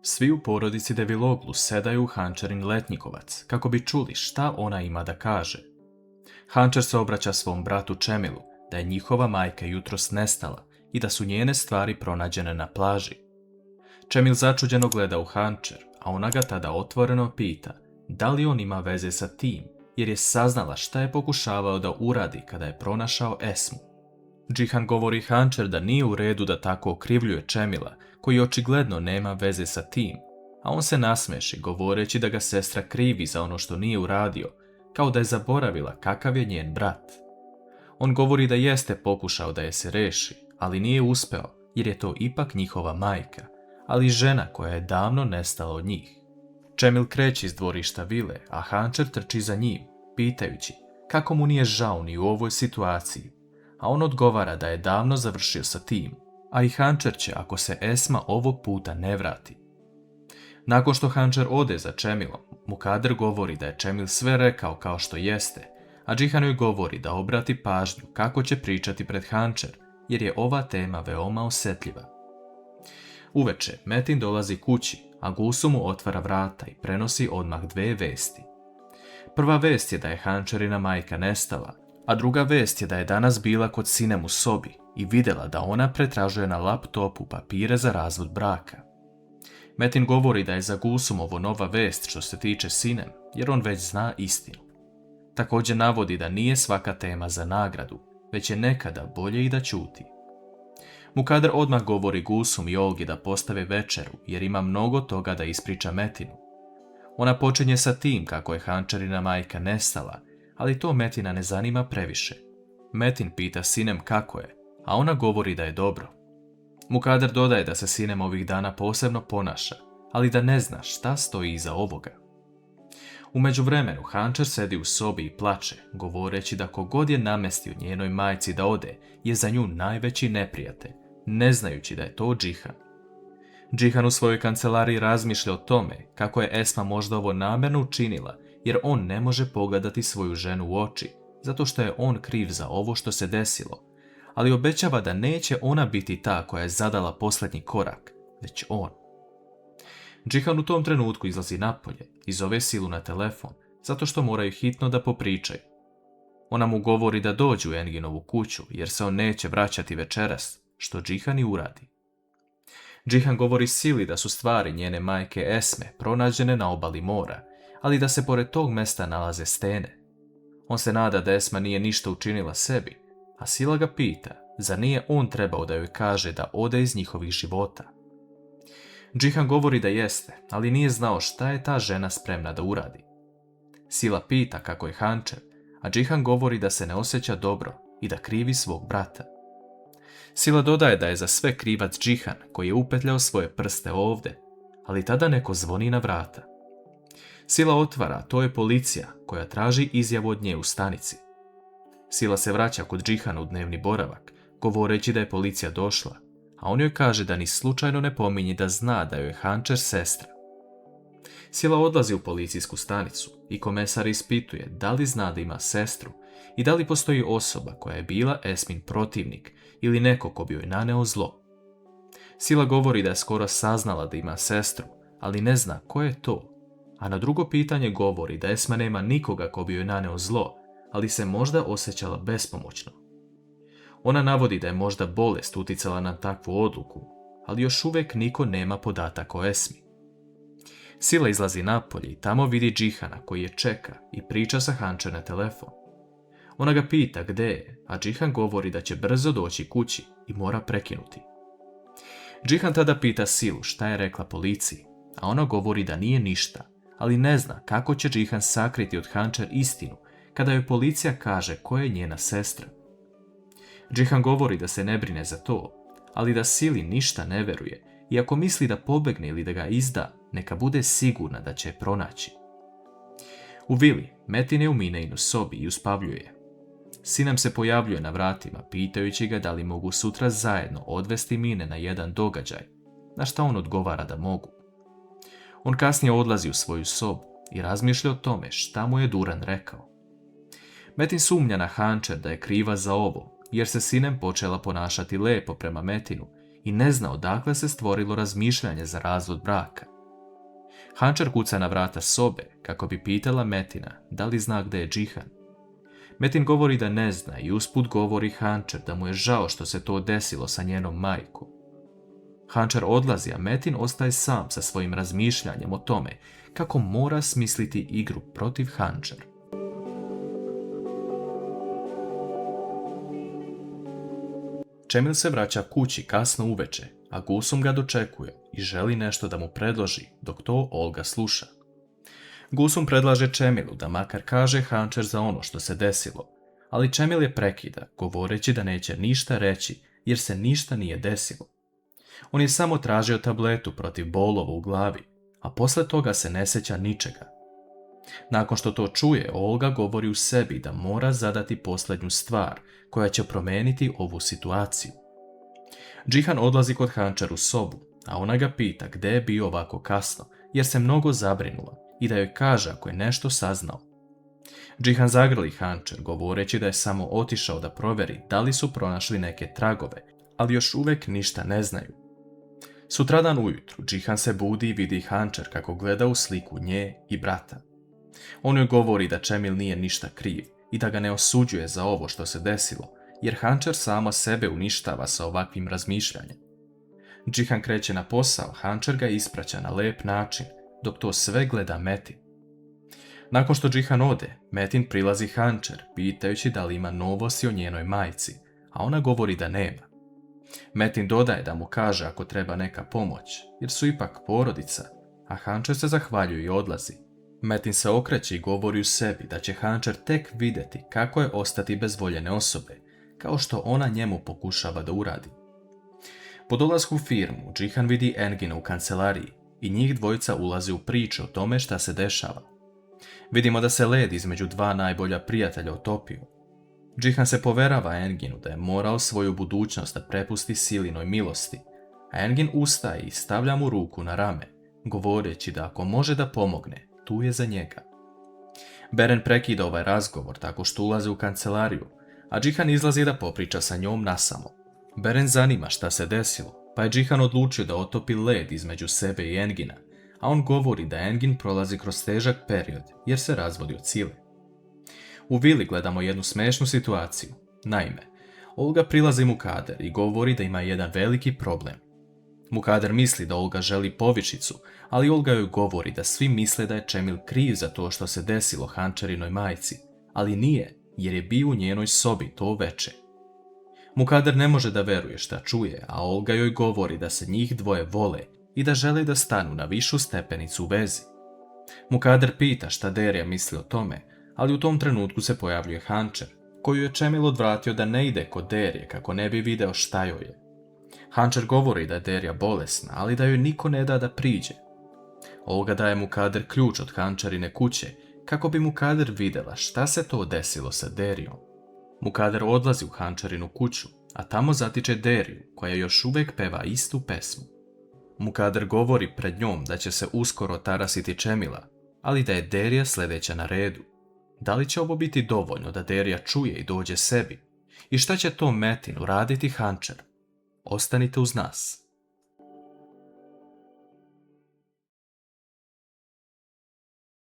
Svi u porodici Deviloglu sedaju u Hančerin letnjikovac kako bi čuli šta ona ima da kaže. Hančer se obraća svom bratu Čemilu da je njihova majka jutros nestala i da su njene stvari pronađene na plaži. Čemil začuđeno gleda u Hančer, a ona ga tada otvoreno pita da li on ima veze sa tim, jer je saznala šta je pokušavao da uradi kada je pronašao Esmu. Džihan govori Hančer da nije u redu da tako okrivljuje Čemila, koji očigledno nema veze sa tim, a on se nasmeši govoreći da ga sestra krivi za ono što nije uradio, kao da je zaboravila kakav je njen brat. On govori da jeste pokušao da je se reši, ali nije uspeo, jer je to ipak njihova majka, ali žena koja je davno nestala od njih. Čemil kreće iz dvorišta vile, a Hančer trči za njim, pitajući kako mu nije žao ni u ovoj situaciji, a on odgovara da je davno završio sa tim, a i Hančer će ako se Esma ovog puta ne vrati. Nakon što Hančer ode za Čemilom, Mukader govori da je Čemil sve rekao kao što jeste, a Džihan joj govori da obrati pažnju kako će pričati pred Hančer, jer je ova tema veoma osjetljiva. Uveče Metin dolazi kući, a Gusu mu otvara vrata i prenosi odmah dve vesti. Prva vest je da je Hančerina majka nestala, a druga vest je da je danas bila kod Sinem u sobi i vidjela da ona pretražuje na laptopu papire za razvod braka. Metin govori da je za Gusum ovo nova vest što se tiče Sinem, jer on već zna istinu. Također navodi da nije svaka tema za nagradu, već je nekada bolje i da ćuti. Mukader odmah govori Gusum i Olgi da postave večeru, jer ima mnogo toga da ispriča Metinu. Ona počinje sa tim kako je Hančerina majka nestala, ali to Metina ne zanima previše. Metin pita Sinem kako je, a ona govori da je dobro. Mukader dodaje da se Sinem ovih dana posebno ponaša, ali da ne zna šta stoji iza ovoga. U međuvremenu Hančer sedi u sobi i plače, govoreći da kogod je namestio njenoj majci da ode je za nju najveći neprijatelj, ne znajući da je to Džihan. Džihan u svojoj kancelariji razmišlja o tome kako je Esma možda ovo namjerno učinila, jer on ne može pogledati svoju ženu u oči, zato što je on kriv za ovo što se desilo, ali obećava da neće ona biti ta koja je zadala posljednji korak, već on. Džihan u tom trenutku izlazi napolje i zove Silu na telefon, zato što moraju hitno da popričaju. Ona mu govori da dođu u Enginovu kuću, jer se on neće vraćati večeras, što Džihan i uradi. Džihan govori Sili da su stvari njene majke Esme pronađene na obali mora, ali da se pored tog mesta nalaze stene. On se nada da Esma nije ništa učinila sebi, a Sila ga pita, zar nije on trebao da joj kaže da ode iz njihovih života. Džihan govori da jeste, ali nije znao šta je ta žena spremna da uradi. Sila pita kako je Hančer, a Džihan govori da se ne osjeća dobro i da krivi svog brata. Sila dodaje da je za sve krivac Džihan koji je upetljao svoje prste ovde, ali tada neko zvoni na vrata. Sila otvara, to je policija koja traži izjavu od nje u stanici. Sila se vraća kod Džihana u dnevni boravak, govoreći da je policija došla, a on joj kaže da ni slučajno ne pominje da zna da joj je Hančer sestra. Sila odlazi u policijsku stanicu i komesar ispituje da li zna da ima sestru i da li postoji osoba koja je bila Esmin protivnik ili neko ko bi joj naneo zlo. Sila govori da je skoro saznala da ima sestru, ali ne zna ko je to, a na drugo pitanje govori da Esma nema nikoga ko bi joj naneo zlo, ali se možda osjećala bespomoćno. Ona navodi da je možda bolest uticala na takvu odluku, ali još uvijek niko nema podataka o Esmi. Sila izlazi napolje i tamo vidi Džihana koji je čeka i priča sa Hančer na telefon. Ona ga pita gde je, a Džihan govori da će brzo doći kući i mora prekinuti. Džihan tada pita Silu šta je rekla policiji, a ona govori da nije ništa, ali ne zna kako će Džihan sakriti od Hančer istinu kada joj policija kaže ko je njena sestra. Džihan govori da se ne brine za to, ali da Sili ništa ne veruje i ako misli da pobegne ili da ga izda, neka bude sigurna da će je pronaći. U vili, Metin je u Mineinu sobi i uspavljuje. Sinem se pojavljuje na vratima, pitajući ga da li mogu sutra zajedno odvesti Mine na jedan događaj, na šta on odgovara da mogu. On kasnije odlazi u svoju sobu i razmišlja o tome šta mu je Duran rekao. Metin sumnja na Hančer da je kriva za ovo, jer se Sinem počela ponašati lepo prema Metinu i ne zna odakle se stvorilo razmišljanje za razvod braka. Hančer kuca na vrata sobe kako bi pitala Metina da li zna gdje je Džihan. Metin govori da ne zna i usput govori Hančer da mu je žao što se to desilo sa njenom majkom. Hančer odlazi, a Metin ostaje sam sa svojim razmišljanjem o tome kako mora smisliti igru protiv Hančer. Čemil se vraća kući kasno uveče, a Gulsum ga dočekuje i želi nešto da mu predloži, dok to Olga sluša. Gulsum predlaže Čemilu da makar kaže Hančer za ono što se desilo, ali Čemil je prekida, govoreći da neće ništa reći jer se ništa nije desilo. On je samo tražio tabletu protiv bolova u glavi, a posle toga se ne sjeća ničega. Nakon što to čuje, Olga govori u sebi da mora zadati posljednju stvar koja će promijeniti ovu situaciju. Džihan odlazi kod Hančer u sobu, a ona ga pita gdje je bio ovako kasno, jer se mnogo zabrinula i da joj kaže ako je nešto saznao. Džihan zagrli Hančer, govoreći da je samo otišao da provjeri da li su pronašli neke tragove, ali još uvijek ništa ne znaju. Sutradan ujutru Džihan se budi i vidi Hančer kako gleda u sliku nje i brata. On joj govori da Čemil nije ništa kriv i da ga ne osuđuje za ovo što se desilo, jer Hančer sama sebe uništava sa ovakvim razmišljanjem. Džihan kreće na posao, Hančer ga ispraća na lep način, dok to sve gleda Metin. Nakon što Džihan ode, Metin prilazi Hančer, pitajući da li ima novosti o njenoj majci, a ona govori da nema. Metin dodaje da mu kaže ako treba neka pomoć, jer su ipak porodica, a Hančer se zahvaljuje i odlazi. Metin se okreće i govori u sebi da će Hančer tek vidjeti kako je ostati bez voljene osobe, kao što ona njemu pokušava da uradi. Po dolasku u firmu, Džihan vidi Engina u kancelariji i njih dvojica ulazi u priču o tome šta se dešava. Vidimo da se led između dva najbolja prijatelja otopio. Džihan se poverava Enginu da je morao svoju budućnost da prepusti silinoj milosti, a Engin ustaje i stavlja mu ruku na rame, govoreći da ako može da pomogne, tu je za njega. Beren prekida ovaj razgovor tako što ulazi u kancelariju, a Džihan izlazi da popriča sa njom nasamo. Beren zanima šta se desilo, pa je Džihan odlučio da otopi led između sebe i Engina, a on govori da Engin prolazi kroz težak period jer se razvodi od Cile. U vili gledamo jednu smešnu situaciju. Naime, Olga prilazi Mukader i govori da ima jedan veliki problem. Mukader misli da Olga želi povišicu, ali Olga joj govori da svi misle da je Čemil kriv za to što se desilo Hančerinoj majci, ali nije, jer je bio u njenoj sobi to veče. Mukader ne može da veruje šta čuje, a Olga joj govori da se njih dvoje vole i da žele da stanu na višu stepenicu u vezi. Mukader pita šta Derja misli o tome, ali u tom trenutku se pojavljuje Hančer, koju je Čemil odvratio da ne ide kod Derje kako ne bi video šta joj je. Hančer govori da je Derja bolesna, ali da joj niko ne da da priđe. Olga daje Mukader ključ od Hančerine kuće kako bi Mukader vidjela šta se to desilo sa Derjom. Mukader odlazi u Hančerinu kuću, a tamo zatiče Derju koja još uvijek peva istu pesmu. Mukader govori pred njom da će se uskoro tarasiti Čemila, ali da je Derja sljedeća na redu. Da li će ovo biti dovoljno da Derja čuje i dođe sebi? I šta će to Metin uraditi Hančer? Ostanite uz nas.